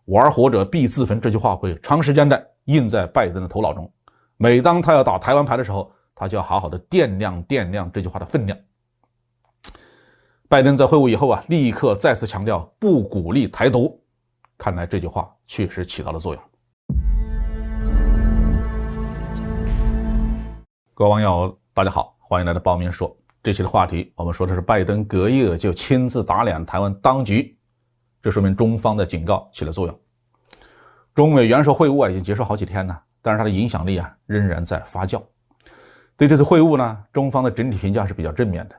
玩火者必自焚这句话会长时间的印在拜登的头脑中。每当他要打台湾牌的时候，他就要好好的掂量这句话的分量。拜登在会晤以后立刻再次强调不鼓励台独，看来这句话确实起到了作用。各位网友大家好，欢迎来到包明说。这期的话题我们说的是拜登隔夜就亲自打脸台湾当局，这说明中方的警告起了作用。中美元首会晤已经结束好几天了，但是它的影响力仍然在发酵。对这次会晤呢，中方的整体评价是比较正面的。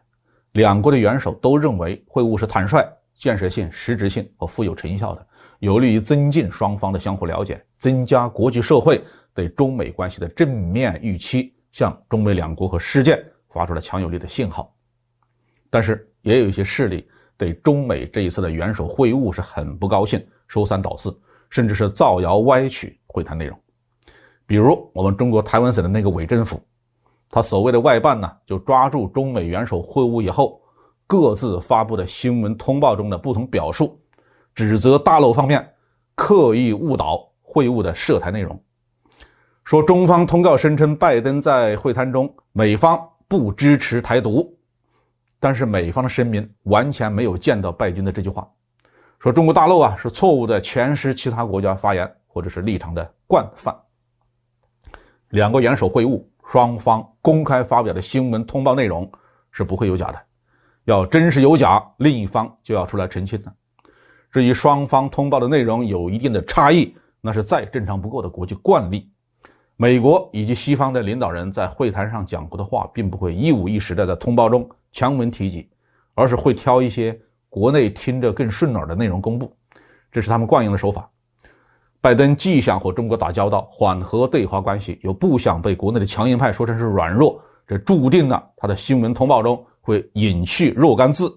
两国的元首都认为会晤是坦率、建设性、实质性和富有成效的，有利于增进双方的相互了解，增加国际社会对中美关系的正面预期，向中美两国和世界发出了强有力的信号。但是也有一些势力对中美这一次的元首会晤是很不高兴，说三道四，甚至是造谣歪曲会谈内容。比如我们中国台湾省的那个伪政府，他所谓的外办呢，就抓住中美元首会晤以后各自发布的新闻通报中的不同表述，指责大陆方面刻意误导会晤的涉台内容，说中方通告声称拜登在会谈中美方不支持台独，但是美方的声明完全没有见到拜登的这句话，说中国大陆是错误的诠释其他国家发言或者是立场的惯犯。两国元首会晤，双方公开发表的新闻通报内容是不会有假的，要真是有假，另一方就要出来澄清了。至于双方通报的内容有一定的差异，那是再正常不过的国际惯例。美国以及西方的领导人在会谈上讲过的话，并不会一五一十的在通报中强文提及，而是会挑一些国内听着更顺耳的内容公布，这是他们惯用的手法。拜登既想和中国打交道，缓和对华关系，又不想被国内的强硬派说成是软弱，这注定了他的新闻通报中会隐去若干字，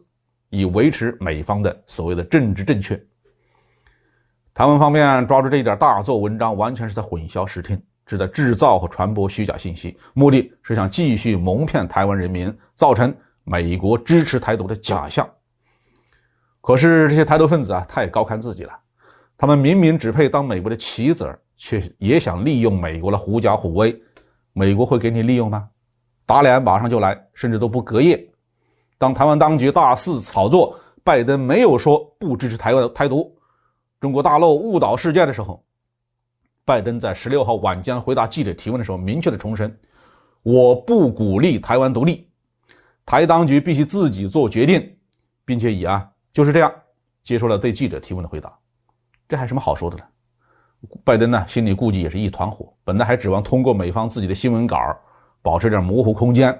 以维持美方的所谓的政治正确。台湾方面抓住这一点大做文章，完全是在混淆视听，是在制造和传播虚假信息，目的是想继续蒙骗台湾人民，造成美国支持台独的假象。可是这些台独分子太高看自己了，他们明明只配当美国的棋子，却也想利用美国的狐假虎威。美国会给你利用吗？打脸马上就来，甚至都不隔夜。当台湾当局大肆炒作拜登没有说不支持台独，中国大陆误导事件的时候，拜登在16号晚间回答记者提问的时候明确的重申，我不鼓励台湾独立，台当局必须自己做决定，并且以就是这样接受了对记者提问的回答。这还什么好说的呢？拜登呢心里估计也是一团火，本来还指望通过美方自己的新闻稿保持点模糊空间，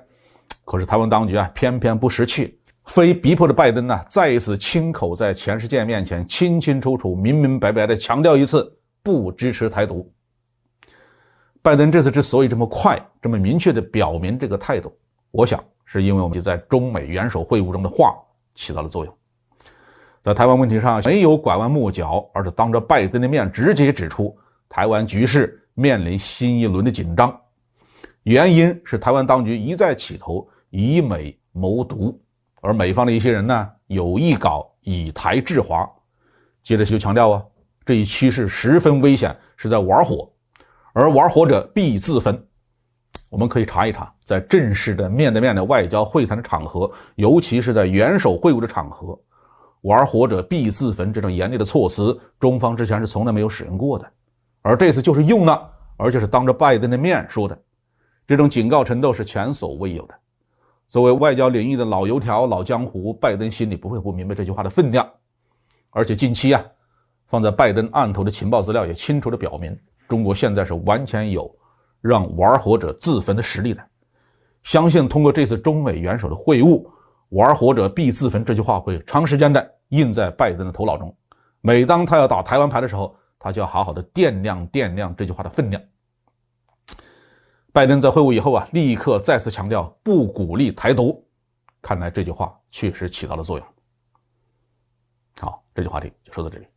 可是台湾当局偏偏不识趣，非逼迫的拜登再一次亲口在全世界面前清清楚楚明明白白的强调一次不支持台独。拜登这次之所以这么快这么明确的表明这个态度，我想是因为我们在中美元首会晤中的话起到了作用。在台湾问题上没有拐弯抹角，而是当着拜登的面直接指出台湾局势面临新一轮的紧张，原因是台湾当局一再起头以美谋独，而美方的一些人有意搞以台制华。接着就强调这一趋势十分危险，是在玩火，而玩火者必自焚。我们可以查一查，在正式的面对面的外交会谈的场合，尤其是在元首会晤的场合，玩火者必自焚这种严厉的措辞，中方之前是从来没有使用过的，而这次就是用了，而且是当着拜登的面说的，这种警告程度是前所未有的。作为外交领域的老油条老江湖，拜登心里不会不明白这句话的分量。而且近期放在拜登案头的情报资料也清楚地表明，中国现在是完全有让玩火者自焚的实力的。相信通过这次中美元首的会晤，玩火者必自焚这句话会长时间的印在拜登的头脑中。每当他要打台湾牌的时候，他就要好好的掂量这句话的分量。拜登在会晤以后立刻再次强调不鼓励台独，看来这句话确实起到了作用。好，这句话题就说到这里。